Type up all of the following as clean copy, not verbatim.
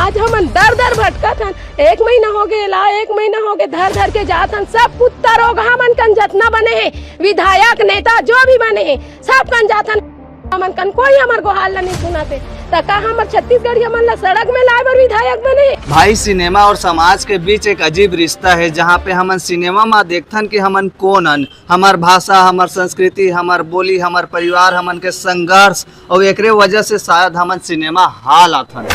आज हम दर दर भटकत हन। 1 महीना हो गए ला, 1 महीना हो गए धर धर के जात हन। सब पुत्र रोग हमन कन जतना बने हैं, विधायक नेता जो भी बने हैं सब कन जात हन। हमन कन कोई हमार गोहाल नहीं सुनाते। तका हमर छत्तीसगढ़ हमन ला सड़क में लाए बर विधायक बने। भाई सिनेमा और समाज के बीच एक अजीब रिश्ता है, जहाँ पे हमन सिनेमा में देखथन कि हमन कौन हन, हमार भाषा, हमार संस्कृति, हमार बोली, हमार परिवार, हमन के संघर्ष, और एकरे वजह से शायद हमन सिनेमा हाल आथन।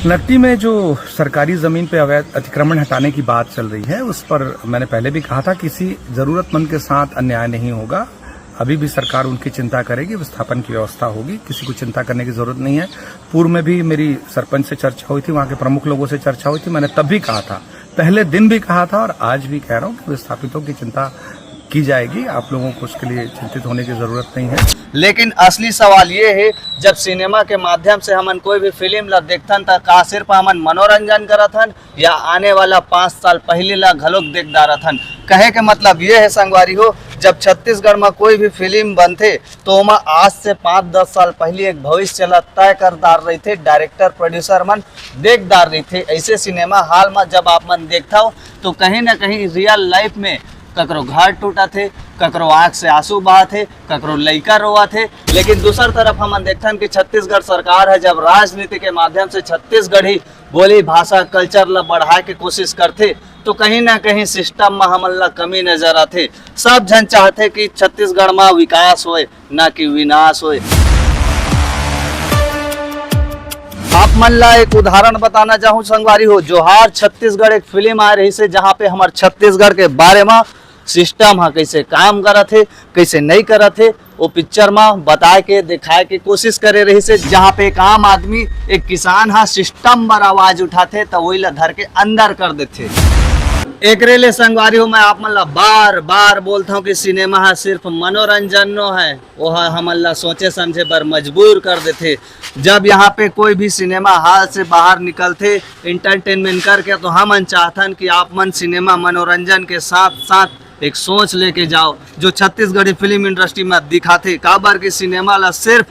नकटी में जो सरकारी जमीन पे अवैध अतिक्रमण हटाने की बात चल रही है, उस पर मैंने पहले भी कहा था किसी जरूरतमंद के साथ अन्याय नहीं होगा। अभी भी सरकार उनकी चिंता करेगी, विस्थापन की व्यवस्था होगी, किसी को चिंता करने की जरूरत नहीं है। पूर्व में भी मेरी सरपंच से चर्चा हुई थी, वहां के प्रमुख लोगों से चर्चा हुई थी। मैंने तब भी कहा था, पहले दिन भी कहा था और आज भी कह रहा हूं कि विस्थापितों की चिंता की जाएगी। आप लोगों को उसके लिए चिंतित होने की जरूरत नहीं है। लेकिन असली सवाल ये है, जब सिनेमा के माध्यम से हमन कोई भी फिल्म ला देखथन त का सिर्फ हमन मनोरंजन करथन या आने वाला 5 साल पहले ला घलोक देख दारथन। कहे के मतलब ये है संगवारी हो, जब छत्तीसगढ़ में कोई भी फिल्म बनते तो ओमा आज से 5-10 साल पहले एक भविष्य चला तय कर दार रही थे। डायरेक्टर प्रोड्यूसर मन देख दार रही थे। ऐसे सिनेमा हॉल में जब आप मन देखता हो तो कहीं ना कहीं रियल लाइफ में ककरो घर टूटा थे, ककरो आँख से आंसू बहा थे, ककरो लइका रोआ थे। लेकिन दूसर तरफ हम देखते कि छत्तीसगढ़ सरकार है जब राजनीति के माध्यम से छत्तीसगढ़ी बोली भाषा कल्चर ला बढ़ाए के कोशिश करते तो कहीं ना कहीं सिस्टम में हमन ला कमी नजर आते। सब जन चाहते कि छत्तीसगढ़ में विकास होए, ना कि विनाश होए। आप मन ला एक उदाहरण बताना चाहूँ संगवारी हो, जोहार छत्तीसगढ़ एक फिल्म आ रही से जहाँ पे हमारे छत्तीसगढ़ के बारे में सिस्टम हा कैसे काम करत है, कैसे नहीं करत है, वो पिक्चर में बताए के दिखाए के कोशिश करे रही से। जहाँ पे एक आम आदमी, एक किसान हा सिस्टम पर आवाज उठाते तो वही ला धर के अंदर कर देते। एक रेले संगवारी हो, मैं आप मन ला बार बार बोलता हूँ कि सिनेमा हा सिर्फ मनोरंजन नो है, वो हमन ला सोचे समझे पर मजबूर कर देते। जब यहाँ पे कोई भी सिनेमा हॉल से बाहर निकलते इंटरटेनमेंट करके तो हमन चाहतन कि आप मन सिनेमा मनोरंजन के साथ साथ एक सोच लेके जाओ जो छत्तीसगढ़ी फिल्म इंडस्ट्री में दिखाते। काबर की सिनेमा ला सिर्फ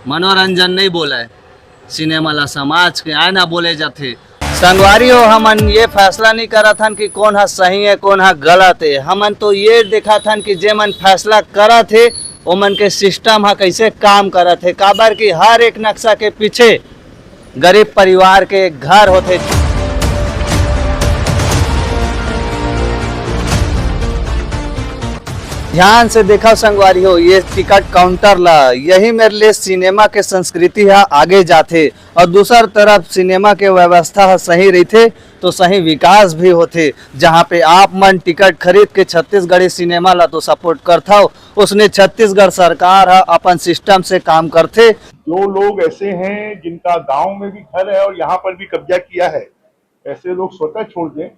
मनोरंजन नहीं बोला है, सिनेमा ला समाज के आईना बोले जाते। संगवारी हो, हमन ये फैसला नहीं करा था कि कौन है सही है कौन है गलत है। हमन तो ये देखा था कि जे मन फैसला करा थे वो मन के सिस्टम है कैसे काम करा थे। काबर की हर एक नक्शा के पीछे गरीब परिवार के घर होते। ध्यान से देखा संगवारी हो, ये टिकट काउंटर ला यही मेरे लिए सिनेमा के संस्कृति है आगे जाते। और दूसर तरफ सिनेमा के व्यवस्था है सही रही थे तो सही विकास भी होते। जहाँ पे आप मन टिकट खरीद के छत्तीसगढ़ी सिनेमा ला तो सपोर्ट करता हो, उसने छत्तीसगढ़ सरकार है अपन सिस्टम से काम करते। जो लोग ऐसे हैं जिनका गांव में भी घर है और यहाँ पर भी कब्जा किया है, ऐसे लोग स्वतः छोड़ दें।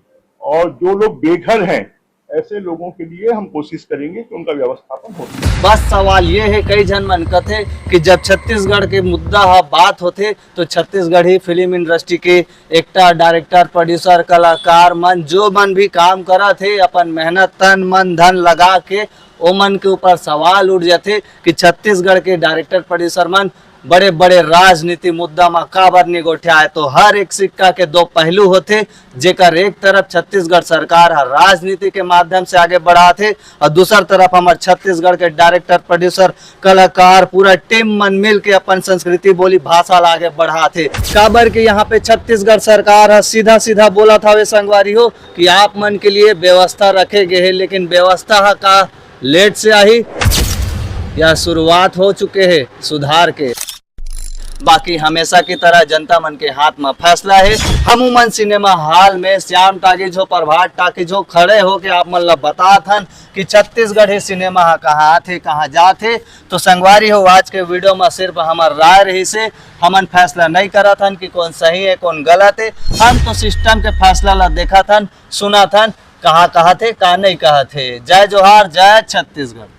और जो लोग बेघर हैं ऐसे लोगों के लिए हम कोशिश करेंगे कि उनका व्यवस्थापन हो। बस सवाल ये है, कई जन मन कहते कि जब छत्तीसगढ़ के मुद्दा बात होते तो छत्तीसगढ़ी फिल्म इंडस्ट्री के एक्टर, डायरेक्टर, प्रोड्यूसर, कलाकार मन जो मन भी काम करा थे अपन मेहनत तन मन धन लगा के ओ मन के ऊपर सवाल उठ जाते कि छत्तीसगढ़ के डायरेक्टर प्रोड्यूसर मन बड़े बड़े राजनीति मुद्दा में काबर नहीं गोठ्या। तो हर एक सिक्का के 2 पहलू होते, जेकर एक तरफ छत्तीसगढ़ सरकार राजनीति के माध्यम से आगे बढ़ाते और दूसर तरफ हमारे छत्तीसगढ़ के डायरेक्टर, प्रोड्यूसर, कलाकार पूरा टीम मन मिल के अपन संस्कृति बोली भाषा आगे बढ़ाते। काबर के यहाँ पे छत्तीसगढ़ सरकार सीधा सीधा बोला था वे संगवारी हो कि आप मन के लिए व्यवस्था रखे गए है, लेकिन व्यवस्था का लेट से आई या शुरुआत हो चुके हैं सुधार के। बाकी हमेशा की तरह जनता मन के हाथ में फैसला है। हम मन सिनेमा हॉल में श्याम टाकीज हो, प्रभात टाकीज हो खड़े हो के आप मन ला बता थन कि छत्तीसगढ़ सिनेमा कहाँ आते कहाँ जाते। तो संगवारी हो, आज के वीडियो में सिर्फ हमार राय रही से हमन फैसला नहीं करा थन कि कौन सही है कौन गलत है। हम तो सिस्टम के फैसला ला देखा थन, सुना थन, कहाँ थे कहाँ नहीं कहा थे। जय जोहार, जय छत्तीसगढ़।